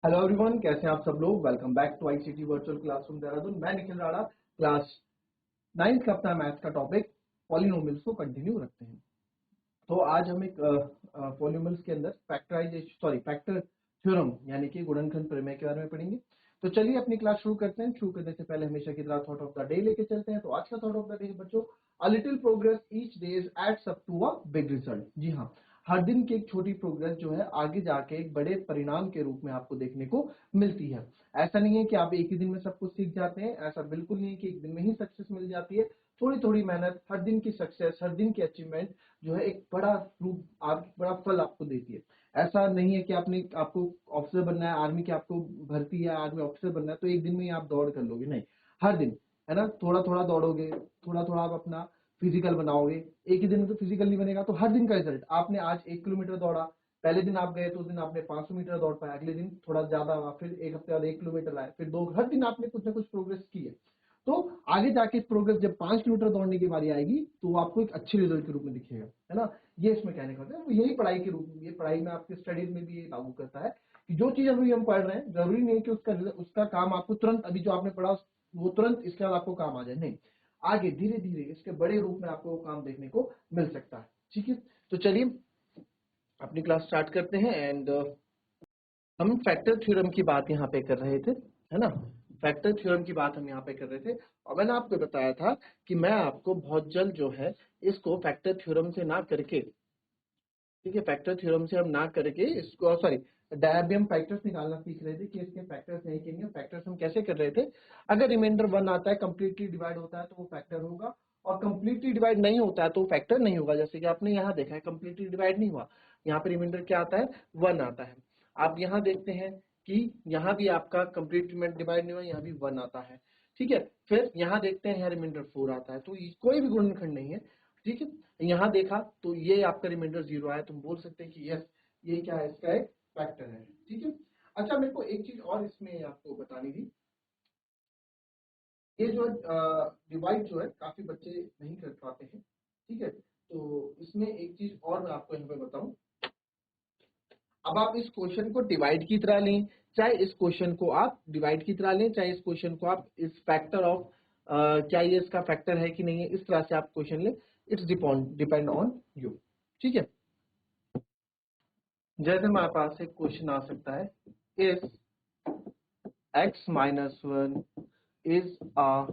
Hello everyone, कैसे हैं आप सब लोग। Welcome back to ICT virtual classroom Dehradun. मैं निखिल राणा। क्लास 9th का अपना मैथ्स का टॉपिक पॉलिनोमियल्स को कंटिन्यू रखते हैं। तो आज हम एक पॉलिनोमियल्स के अंदर फैक्टर थ्योरम यानी कि गुणनखंड प्रमेय के बारे में पढ़ेंगे। तो चलिए अपनी क्लास शुरू करते हैं। शुरू करने से पहले हमेशा की तरह थॉट ऑफ द डे लेके चलते हैं। तो आज का थॉट ऑफ द डे है बच्चों, a little progress each day adds up to a big result. जी हाँ, हर दिन की एक छोटी प्रोग्रेस जो है आगे जाके एक बड़े परिणाम के रूप में आपको देखने को मिलती है। ऐसा नहीं है कि आप एक ही दिन में सब कुछ सीख जाते हैं, ऐसा बिल्कुल नहीं है कि एक दिन में ही सक्सेस मिल जाती है। थोड़ी थोड़ी मेहनत, हर दिन की सक्सेस, हर दिन की अचीवमेंट जो है एक बड़ा रूप, आप बड़ा फल आपको देती है। ऐसा नहीं है कि आपको ऑफिसर बनना है, आर्मी की आपको भर्ती है, आर्मी ऑफिसर बनना है तो एक दिन में ही आप दौड़ कर लोगे, नहीं। हर दिन, है ना, थोड़ा थोड़ा दौड़ोगे, थोड़ा थोड़ा आप अपना फिजिकल बनाओगे। एक ही दिन में तो फिजिकल नहीं बनेगा। तो हर दिन का रिजल्ट, आपने आज 1 किलोमीटर दौड़ा, पहले दिन आप गए तो उस दिन आपने 500 मीटर दौड़ पाया, अगले दिन थोड़ा ज्यादा हुआ, फिर एक हफ्ते बाद 1 किलोमीटर आए, फिर 2, हर दिन आपने कुछ ना कुछ प्रोग्रेस की है। तो आगे जाके प्रोग्रेस जब 5 किलोमीटर दौड़ने की बारी आएगी तो वो आपको एक अच्छे रिजल्ट के रूप में दिखेगा, है ना। ये इसमें कहने का मतलब है। यही पढ़ाई के रूप में, ये पढ़ाई में आपके स्टडीज में भी ये लागू करता है कि जो चीज अभी हम पढ़ रहे हैं जरूरी नहीं है कि उसका काम आपको तुरंत, अभी जो आपने पढ़ा वो तुरंत इसके बाद आपको काम आ जाए, नहीं। आगे धीरे धीरे इसके बड़े रूप में आपको वो काम देखने को मिल सकता है। ठीक है, तो चलिए अपनी क्लास स्टार्ट करते हैं। एंड हम फैक्टर थ्योरम की बात यहाँ पे कर रहे थे, है ना। फैक्टर थ्योरम की बात हम यहाँ पे कर रहे थे और मैंने आपको बताया था कि मैं आपको बहुत जल्द जो है इसको फैक्टर थ्योरम से ना करके, ठीक है, फैक्टर थ्योरम से हम ना करके इसको, सॉरी, डायबियम फैक्टर्स निकालना सीख रहे थे कि इसके फैक्टर्स नहीं किए। फैक्टर्स हम कैसे कर रहे थे, अगर रिमाइंडर 1 आता है, कंप्लीटली डिवाइड होता है तो वो फैक्टर होगा, और कंप्लीटली डिवाइड नहीं होता है तो फैक्टर नहीं होगा। जैसे कि आपने यहाँ देखा है, कंप्लीटली डिवाइड नहीं हुआ, यहाँ पे रिमाइंडर क्या आता है, 1 आता है। आप यहाँ देखते हैं कि यहाँ भी आपका कंप्लीटली डिवाइड नहीं हुआ, यहाँ भी 1 आता है। ठीक है, फिर यहाँ देखते हैं, यहाँ रिमाइंडर 4 आता है। तो कोई भी गुणनखंड नहीं है। ठीक है, यहाँ देखा तो ये आपका रिमाइंडर 0 आया, तुम बोल सकते हैं कि यस, ये क्या है, इसका एक फैक्टर है। ठीक है, अच्छा मेरे को एक चीज और इसमें आपको बतानी थी। ये जो डिवाइड जो है काफी बच्चे नहीं कर पाते हैं। ठीक है, तो इसमें एक चीज और मैं आपको यहाँ पे बताऊं। अब आप इस क्वेश्चन को डिवाइड की तरह लें, चाहे इस क्वेश्चन को आप डिवाइड की तरह लें, चाहे इस क्वेश्चन को आप इस फैक्टर ऑफ क्या ये इसका फैक्टर है कि नहीं है, इस तरह से आप क्वेश्चन लें, इट्स डिपेंड ऑन यू। ठीक है, जैसे हमारे पास एक क्वेश्चन आ सकता है, इस x minus 1 is a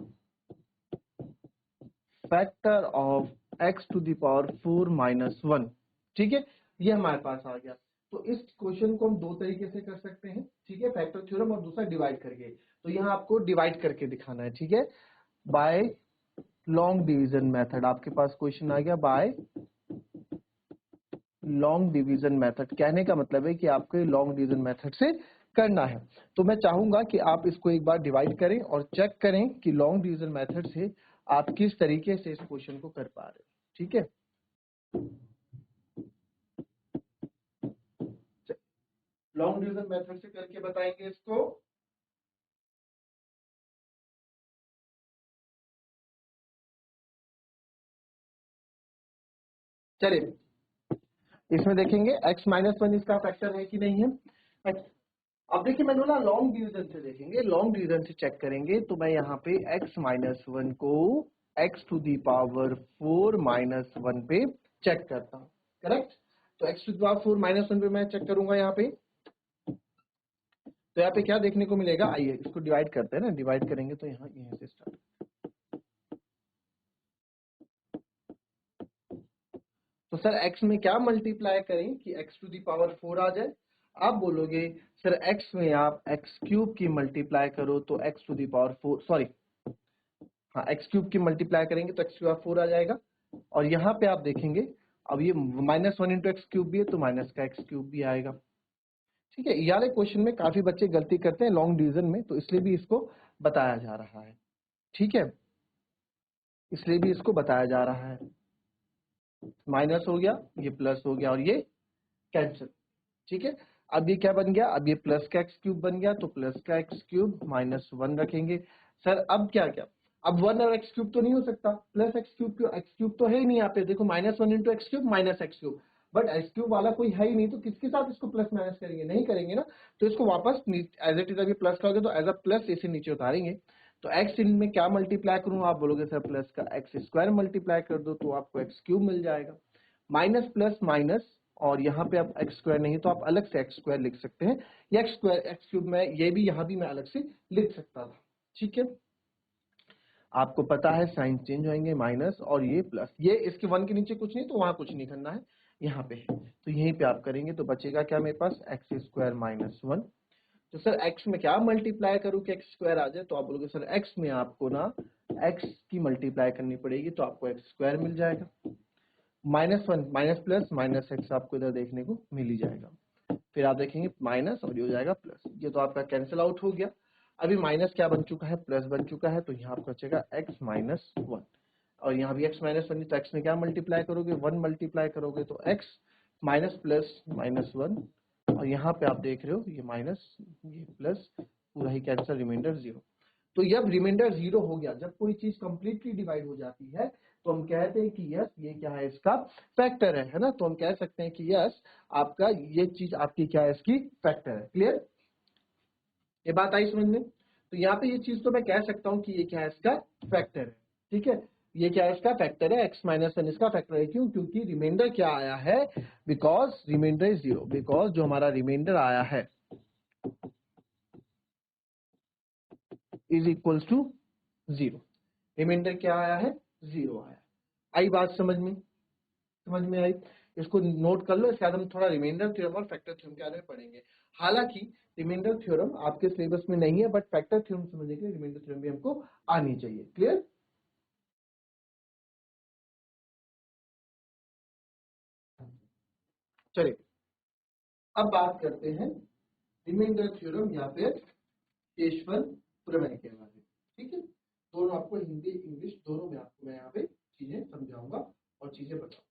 factor of x to the power 4 minus 1। ठीक है, ये हमारे पास आ गया। तो इस क्वेश्चन को हम दो तरीके से कर सकते हैं, ठीक है, फैक्टर थ्योरम और दूसरा डिवाइड करके। तो यहाँ आपको डिवाइड करके दिखाना है, ठीक है, बाय लॉन्ग डिवीजन मेथड। आपके पास क्वेश्चन आ गया बाय लॉन्ग डिवीजन मेथड। कहने का मतलब है कि आपको लॉन्ग डिवीजन मेथड से करना है। तो मैं चाहूंगा कि आप इसको एक बार डिवाइड करें और चेक करें कि लॉन्ग डिवीजन मेथड से आप किस तरीके से इस क्वेश्चन को कर पा रहे हैं। ठीक है, लॉन्ग डिवीजन मेथड से करके बताएंगे इसको। चलिए इसमें देखेंगे x माइनस 1 इसका फैक्टर है कि नहीं है। अब देखिए मैंने बोला लॉन्ग डिवीजन से देखेंगे, लॉन्ग डिवीजन से चेक करेंगे। तो मैं यहाँ पे x माइनस 1 को x to the power 4 minus 1 पे चेक करता हूँ, करेक्ट। तो x to the power 4 minus 1 पे मैं चेक करूंगा यहाँ पे। तो यहाँ पे क्या देखने को मिलेगा, आइए इसको डिवाइड करते हैं ना, डिवाइड करेंगे तो यहाँ यहीं से स्टार्ट। तो सर x में क्या मल्टीप्लाई करें कि x टू दी पावर 4 आ जाए। आप बोलोगे सर x में आप x क्यूब की मल्टीप्लाई करो तो x to the power 4, sorry, हाँ, एक्स क्यूब की मल्टीप्लाई करेंगे तो एक्स की पावर 4 आ जाएगा। और यहाँ पे आप देखेंगे अब ये -1 इंटू एक्स क्यूब भी है तो माइनस का एक्स क्यूब भी आएगा। ठीक है, ये वाले क्वेश्चन में काफी बच्चे गलती करते हैं लॉन्ग डिवीजन में, तो इसलिए भी इसको बताया जा रहा है। ठीक है, इसलिए भी इसको बताया जा रहा है। माइनस हो गया, ये प्लस हो गया और ये कैंसिल। ठीक है, अब ये क्या बन गया, अब ये प्लस का एक्स क्यूब बन गया, तो प्लस का एक्स क्यूब -1 रखेंगे। सर अब क्या क्या, अब 1 और एक्स क्यूब तो नहीं हो सकता, प्लस एक्स क्यूब, क्यों, एक्स क्यूब तो है ही नहीं यहाँ पे। देखो -1 into x cube minus x cube, but x cube वाला कोई है ही नहीं, तो किसके साथ इसको प्लस माइनस करेंगे, नहीं करेंगे ना, तो इसको वापस एज इट इज अभी प्लस करोगे तो एज अ प्लस इसे नीचे उतारेंगे। तो एक्स इनमें क्या मल्टीप्लाई करूँ, आप बोलोगे सर प्लस का एक्स स्क्वायर मल्टीप्लाई कर दो तो आपको एक्स क्यूब मिल जाएगा। माइनस प्लस माइनस, और यहाँ पे आप एक्स स्क्वायर नहीं तो आप अलग से एक्स स्क्वायर लिख सकते हैं, या एक्स स्क्वायर एक्स क्यूब में ये भी यहाँ भी मैं अलग से लिख सकता था। ठीक है, आपको पता है साइन चेंज होंगे, माइनस और ये प्लस, ये इसके 1 के नीचे कुछ नहीं तो वहां कुछ नहीं करना है, यहाँ पे है तो यहीं पे आप करेंगे तो बचेगा क्या मेरे पास एक्स स्क्वायर माइनस 1। तो सर एक्स में क्या मल्टीप्लाई करूँ कि एक्स स्क्वायर आ जाए, तो आप बोलोगे सर एक्स में आपको ना एक्स की मल्टीप्लाई करनी पड़ेगी तो आपको एक्स स्क्वायर मिल जाएगा। -1 माइनस प्लस माइनस एक्स आपको इधर देखने को मिल ही जाएगा, फिर आप देखेंगे माइनस और ये हो जाएगा प्लस, ये तो आपका कैंसिल आउट हो गया। अभी माइनस क्या बन चुका है, प्लस बन चुका है, तो यहाँ आपको बचेगा x माइनस 1, और यहाँ भी x माइनस 1, तो x में क्या मल्टीप्लाई करोगे, 1 मल्टीप्लाई करोगे तो x माइनस प्लस माइनस 1, और यहाँ पे आप देख रहे हो ये माइनस ये प्लस पूरा ही कैंसिल, रिमाइंडर 0। तो जब रिमाइंडर 0 हो गया, जब कोई चीज कंप्लीटली डिवाइड हो जाती है तो हम कहते हैं कि यस ये क्या है, इसका फैक्टर है ना, तो हम कह सकते हैं कि यस आपका ये चीज आपकी क्या है, इसकी फैक्टर है। क्लियर, ये बात आई समझ में। तो यहाँ पे ये चीज तो मैं कह सकता हूँ कि ये क्या है, इसका फैक्टर है। ठीक है, ये क्या है, इसका फैक्टर है, x माइनस 1 इसका फैक्टर है। क्यों, क्योंकि रिमाइंडर क्या आया है, बिकॉज रिमाइंडर इज 0, बिकॉज जो हमारा रिमाइंडर आया है इज इक्वल्स टू 0, रिमाइंडर क्या आया है, 0 आया। आई बात समझ में, समझ में आई, इसको नोट कर लो, शायद हम थोड़ा रिमाइंडर थ्योरम और फैक्टर थ्योरम के बारे में पढ़ेंगे। हालांकि रिमाइंडर थ्योरम आपके सिलेबस में नहीं है, बट फैक्टर थ्योरम समझने के लिए रिमाइंडर थ्योरम भी हमको आनी चाहिए। क्लियर, चलिए अब बात करते हैं रिमाइंडर थ्योरम या फिर केशवन प्रमेय के बारे में। ठीक है, दोनों आपको हिंदी इंग्लिश दोनों में आपको मैं यहाँ पे चीजें समझाऊंगा और चीजें बताऊंगा।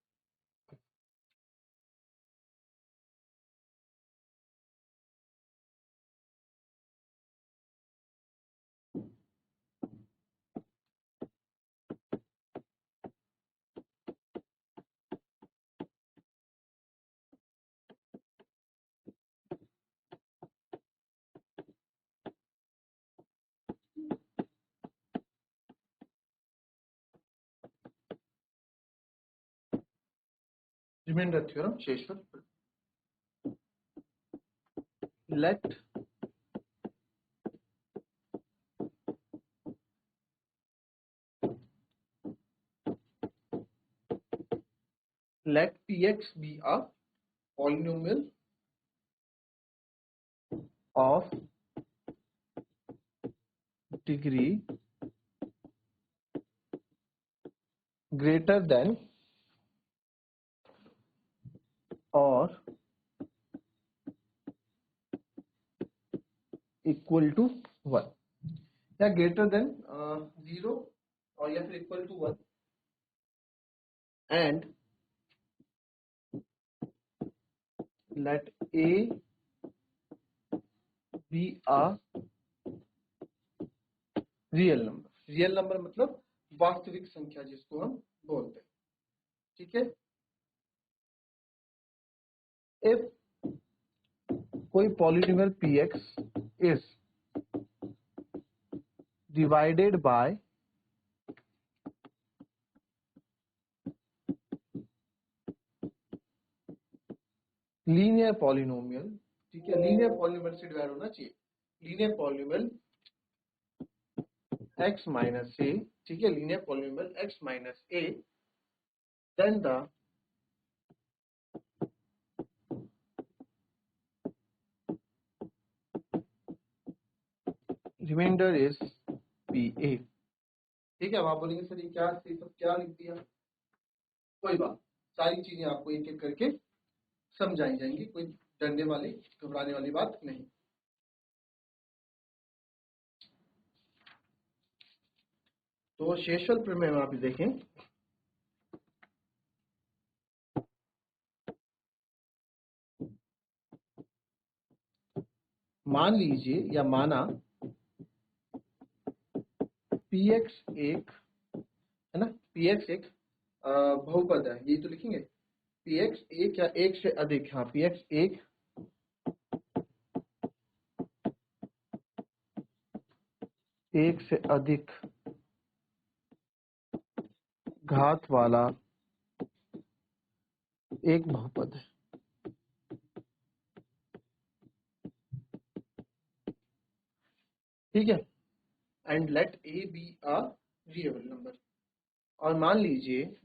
रिमाइंडर थ्योरम शेषवन, let px be a polynomial of degree greater than or equal to 1, या ग्रेटर देन 0 और या फिर equal to 1, and let a be a real number. Real number मतलब वास्तविक संख्या जिसको हम बोलते हैं। ठीक है, इफ कोई polynomial px is divided by linear polynomial, ठीक है, लीनियर पॉलिनोमियल से डिवाइड होना चाहिए, linear polynomial x minus a, ठीक है, linear polynomial x minus a, then the remainder is pa। ठीक है, अब आप बोलेंगे सर ये क्या, सब क्या लिख दिया, कोई बात, सारी चीजें आपको एक एक करके समझाई जाएंगी, कोई डरने वाली घबराने वाली बात नहीं। तो शेषफल प्रमेय में आप देखें, मान लीजिए या माना px एक है ना, px एक बहुपद है, यही तो लिखेंगे, px एक या एक से अधिक, हाँ px एक से अधिक घात वाला एक बहुपद है। ठीक है, and let A be a real number, और मान लीजिए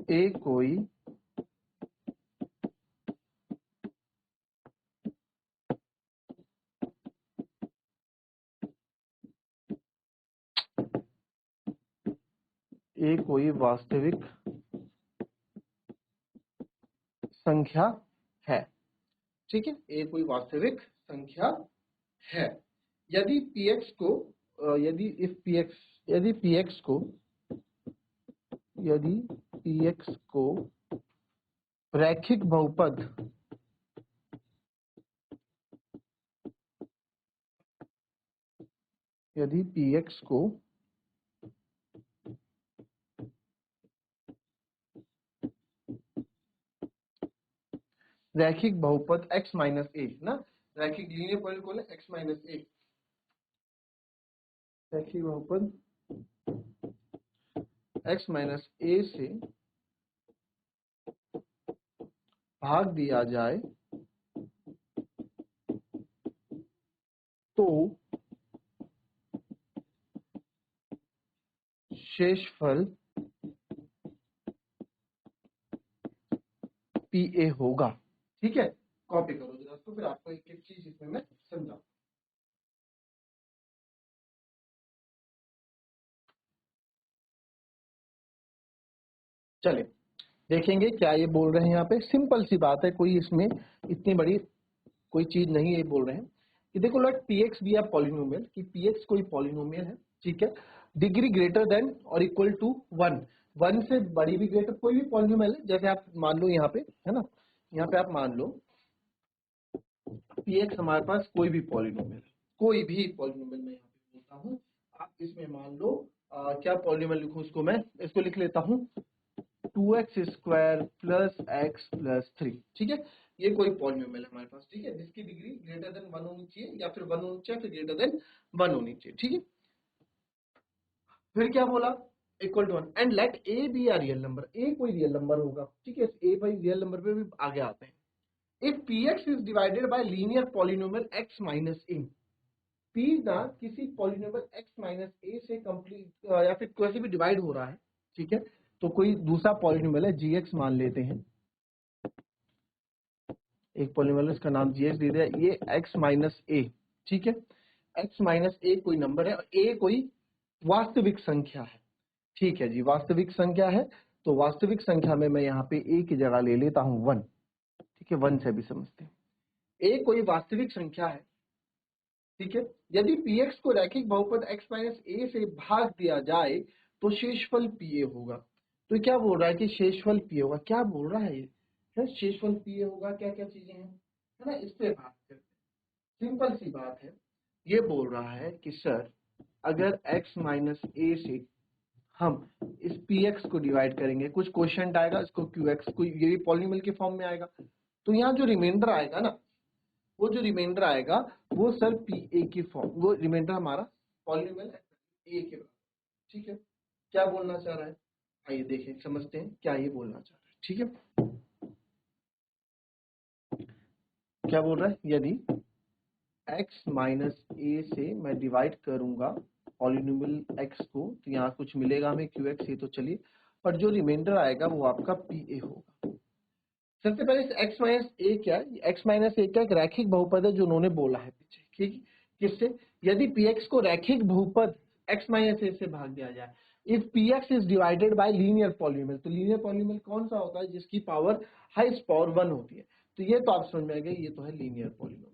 ए कोई वास्तविक संख्या है। ठीक है, ए कोई वास्तविक संख्या है। यदि px को यदि px को रैखिक बहुपद रैखिक बहुपद x माइनस ए ना, रैखिक लीनियर पॉलिनोमियल है x माइनस ए, रैखिक बहुपद x माइनस ए से भाग दिया जाए तो शेषफल PA होगा। ठीक है, कॉपी करो जरा इसको, फिर आपको एक एक चीज इसमें मैं समझाऊं। चलिए देखेंगे क्या ये बोल रहे हैं। यहाँ पे सिंपल सी बात है, कोई इसमें इतनी बड़ी कोई चीज नहीं है। बोल रहे हैं कि देखो let px be a polynomial, कि px कोई पॉलिनोमियल है। ठीक है, डिग्री ग्रेटर देन और इक्वल टू 1 से बड़ी भी ग्रेटर कोई भी पॉलिनोमियल है। जैसे आप मान लो यहाँ पे है ना, यहाँ पे आप मान लो px हमारे पास कोई भी पॉलिनोमियल है, कोई भी पॉलिनोमियल मैं यहाँ पे बोलता हूँ। आप इसमें मान लो क्या पॉलिनोमियल लिखूं, इसको मैं इसको लिख लेता हूँ 2x square plus x plus 3। ठीक है, ये कोई पॉलिनोमियल है हमारे पास। ठीक है, जिसकी डिग्री ग्रेटर देन 1 होनी चाहिए, या फिर 1 होनी चाहिए, फिर ग्रेटर देन 1 होनी चाहिए। ठीक है, फिर क्या बोला, equal to 1 and let A be a real number, A कोई रियल नंबर होगा। ठीक है, ए बाई रियल नंबर पे भी आगे आते हैं। If px is divided by linear polynomial x minus A, p ना किसी पॉलिनोमियल x माइनस ए से कंप्लीट या फिर कैसे भी डिवाइड हो रहा है। ठीक है, तो कोई दूसरा पॉलिनोमियल है gx मान लेते हैं, एक पॉलिनोमियल इसका नाम gx दे दिया, ये x माइनस ए। ठीक है, x माइनस ए कोई नंबर है और a कोई वास्तविक संख्या है। ठीक है जी, वास्तविक संख्या है, तो वास्तविक संख्या में मैं यहाँ पे a की जगह ले लेता हूँ 1। ठीक है, 1 से भी समझते हैं a कोई वास्तविक संख्या है। ठीक है, यदि px को रैखिक बहुपद x माइनस ए से भाग दिया जाए तो शेषफल pa होगा। तो क्या बोल रहा है कि शेषफल pa होगा, क्या बोल रहा है ये है, शेषफल pa होगा, क्या क्या चीजें हैं है ना, इस पे बात करते हैं। सिंपल सी बात है, ये बोल रहा है कि सर अगर x माइनस ए से हम इस px को डिवाइड करेंगे, कुछ क्वेश्चन आएगा इसको qx को, ये भी पॉलिनोमियल के फॉर्म में आएगा, तो यहाँ जो रिमाइंडर आएगा ना, वो जो रिमाइंडर आएगा वो सर pa की फॉर्म, वो रिमाइंडर हमारा पॉलिनोमियल a के बराबर। ठीक है, क्या बोलना चाह रहा है, आइए देखें समझते हैं क्या ये बोलना चाह रहा है। ठीक है, क्या बोल रहा है, यदि x माइनस ए से मैं डिवाइड करूंगा पॉलिनोमियल x को, तो यहाँ कुछ मिलेगा हमें qx, ये तो चलिए, पर जो रिमाइंडर आएगा वो आपका pa होगा। सबसे पहले x माइनस ए क्या है, x माइनस ए का एक रैखिक बहुपद है जो उन्होंने बोला है पीछे। ठीक, किससे, यदि px को रैखिक बहुपद x माइनस ए से भाग दिया जाए, if px is divided by linear polynomial, तो लीनियर पॉलिनोमियल कौन सा होता है, जिसकी पावर हाईएस्ट पावर 1 होती है। तो ये तो आप समझ में आ गए, ये तो है लीनियर पॉलिनोमियल।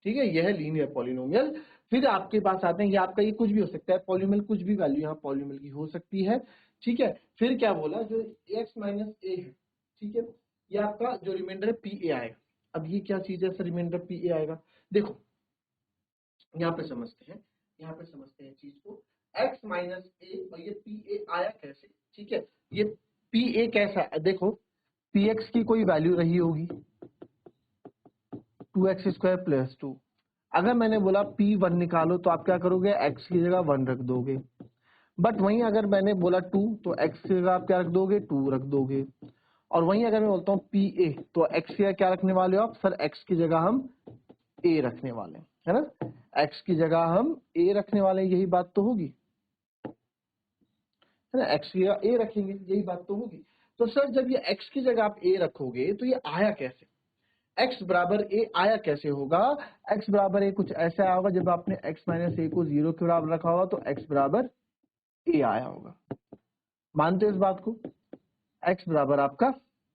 ठीक है, यह है लीनियर पॉलिनोमियल। फिर आपके पास आते हैं, ये आपका ये कुछ भी हो सकता है पॉलिनोमियल, कुछ भी वैल्यू यहाँ पॉलिनोमियल की हो सकती है। ठीक है, फिर क्या बोला, जो x माइनस ए है, ठीक है, ये आपका जो रिमाइंडर है pa आएगा। अब ये क्या चीज है सर, रिमाइंडर पी ए आएगा। देखो यहाँ पे समझते हैं चीज को, x माइनस ए और ये पी ए आया कैसे, ठीक है। ये पी ए कैसा, देखो पी एक्स की कोई वैल्यू रही होगी 2x² + 2। अगर मैंने बोला P1 निकालो तो आप क्या करोगे, x की जगह 1 रख दोगे। बट वहीं अगर मैंने बोला 2 तो x की जगह आप क्या रख दोगे, 2 रख दोगे। और वहीं अगर मैं बोलता हूँ PA तो x की जगह क्या रखने वाले हो आप, सर x की जगह हम a रखने वाले हैं, है ना। x की जगह हम a रखने वाले हैं, यही बात तो होगी, है ना। x की जगह a रखेंगे, यही बात तो होगी। तो सर जब ये x की जगह आप a रखोगे तो ये आया कैसे, x बराबर a आया कैसे होगा, x बराबर a कुछ ऐसा आया होगा, जब आपने x माइनस a को 0 के बराबर रखा होगा तो x बराबर a आया होगा। मानते हो इस बात को, x बराबर आपका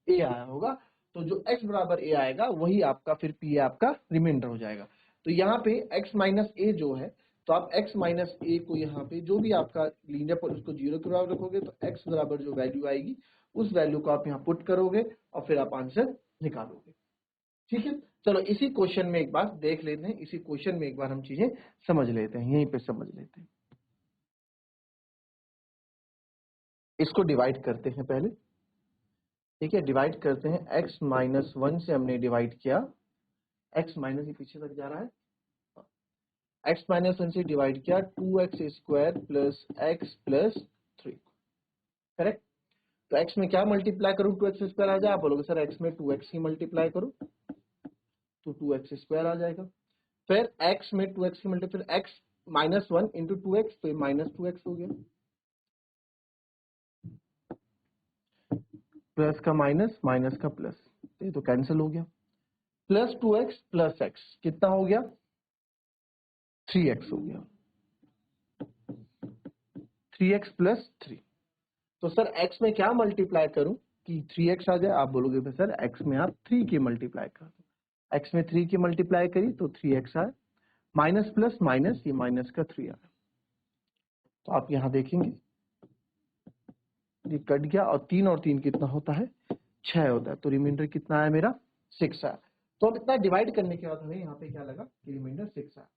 a आया होगा। तो जो x बराबर a आएगा वही आपका फिर p आपका रिमाइंडर हो जाएगा। तो यहाँ पे x माइनस a जो है, तो आप x माइनस a को यहाँ पे जो भी आपका लीनियर पर उसको 0 के बराबर रखोगे तो x बराबर जो वैल्यू आएगी उस वैल्यू को आप यहाँ पुट करोगे और फिर आप आंसर निकालोगे, ठीक है। चलो इसी क्वेश्चन में एक बार देख लेते हैं, इसी क्वेश्चन में एक बार हम चीजें समझ लेते हैं, यहीं पे समझ लेते हैं। इसको डिवाइड करते हैं पहले, ठीक है। डिवाइड करते हैं, x माइनस 1 से हमने डिवाइड किया, x माइनस ये पीछे तक जा रहा है, x माइनस 1 से डिवाइड किया 2x² plus x plus 3, correct. तो x में क्या मल्टीप्लाई करूं, 2x² आ जाए, आप बोलोगे सर x में 2x ही मल्टीप्लाई करो तो 2x² आ जाएगा। फिर x में 2x की मल्टीप्लाई, फिर x माइनस 1 इंटू 2x तो माइनस 2x हो गया, प्लस का माइनस, माइनस का प्लस, ये तो कैंसिल हो गया। प्लस 2x प्लस x कितना हो गया, 3x हो गया, 3x प्लस 3। तो सर x में क्या मल्टीप्लाई करूं कि 3x आ जाए, आप बोलोगे सर x में आप 3 की मल्टीप्लाई कर दो, x में 3 की मल्टीप्लाई करी तो 3x आए, माइनस प्लस माइनस, ये माइनस का 3 आया। तो आप यहां देखेंगे ये कट गया और 3 और 3 कितना होता है, 6 होता है। तो रिमाइंडर कितना आया मेरा, 6 आया। तो अब इतना डिवाइड करने के बाद हमें यहाँ पे क्या लगा कि रिमाइंडर 6 आया।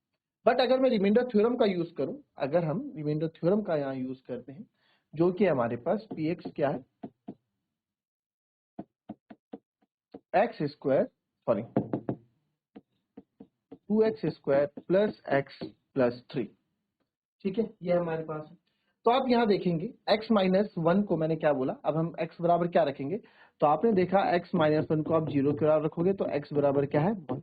बट अगर मैं रिमाइंडर थ्योरम का यूज करूं, अगर हम रिमाइंडर थ्योरम का यहाँ यूज करते हैं, जो कि हमारे पास px क्या है, x square sorry 2x² plus x plus 3, ठीक है, ये हमारे पास है। तो आप यहां देखेंगे x माइनस 1 को मैंने क्या बोला, अब हम x बराबर क्या रखेंगे, तो आपने देखा x माइनस 1 को आप 0 के बराबर रखोगे तो x बराबर क्या है, 1।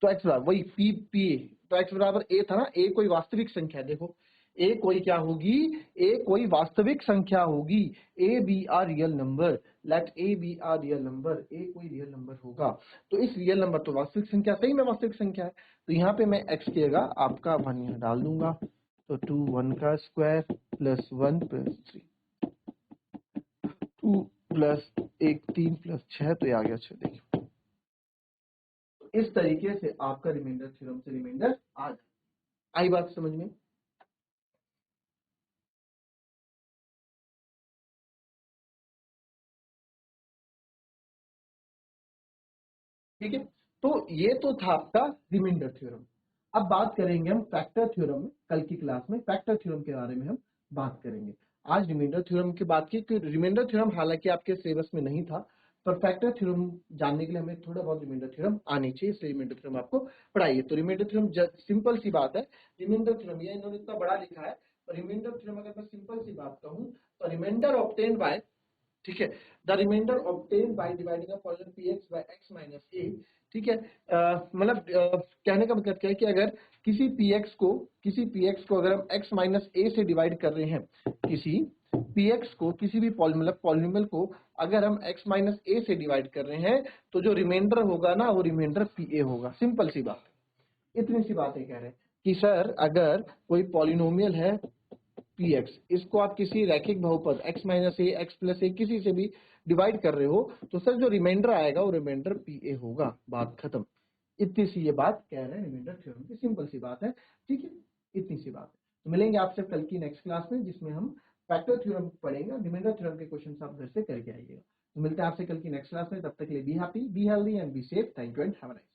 तो x बराबर वही p a, तो x बराबर a था ना, a कोई वास्तविक संख्या है, देखो a कोई क्या होगी, a कोई वास्तविक संख्या होगी, a be a real number, लेट a be a real number, a कोई रियल नंबर होगा। तो इस रियल नंबर तो वास्तविक संख्या, सही में वास्तविक संख्या है, तो यहाँ पे मैं x की जगह आपका 1 यहाँ डाल दूंगा, तो 2 1 का square plus 1 plus 3, 2 plus 1 3 plus 6, तो ये आ गया 6। देखिए इस तरीके से आपका रिमाइंडर थ्योरम से रिमाइंडर आ जाए। आई बात समझ में, ठीक है। तो ये तो था आपका रिमाइंडर थ्योरम। अब बात करेंगे हम फैक्टर थ्योरम में, कल की क्लास में फैक्टर थ्योरम के बारे में हम बात करेंगे। आज रिमाइंडर थ्योरम की बात की कि रिमाइंडर थ्योरम हालांकि आपके सिलेबस में नहीं था, पर फैक्टर थ्योरम जानने के लिए हमें थोड़ा बहुत रिमाइंडर थ्योरम आनी चाहिए, इसलिए रिमाइंडर थ्योरम आपको पढ़ाइए। तो रिमाइंडर थ्योरम सिंपल सी बात है, रिमाइंडर थ्योरम ये इन्होंने इतना बड़ा लिखा है, पर रिमाइंडर थ्योरम अगर मैं सिंपल सी बात कहूँ तो रिमाइंडर ऑब्टेन बाय, ठीक है, the remainder obtain by dividing a polynomial px by x minus a, ठीक है। मतलब कहने का मतलब क्या है कि अगर किसी px को अगर हम x माइनस a से डिवाइड कर रहे हैं, किसी px को किसी भी मतलब पॉलिनोमियल को अगर हम x माइनस a से डिवाइड कर रहे हैं तो जो रिमाइंडर होगा ना वो रिमाइंडर pa होगा, सिंपल सी बात, इतनी सी बातें कह रहे हैं कि सर अगर कोई पॉलिनोमियल है px, इसको आप किसी रैखिक बहुपद x माइनस ए x प्लस ए किसी से भी डिवाइड कर रहे हो तो सर जो रिमाइंडर आएगा वो रिमाइंडर pa होगा, बात खत्म। इतनी सी ये बात कह रहे हैं रिमाइंडर थ्योरम की, सिंपल सी बात है, ठीक है, इतनी सी बात है। तो मिलेंगे आपसे कल की नेक्स्ट क्लास में जिसमें हम फैक्टर थ्योरम पढ़ेंगे और रिमाइंडर थ्योरम के क्वेश्चन आप घर से करके आइएगा। तो मिलते हैं आपसे कल की नेक्स्ट क्लास में, तब तक के लिए be happy, be healthy and be safe. Thank you and have a nice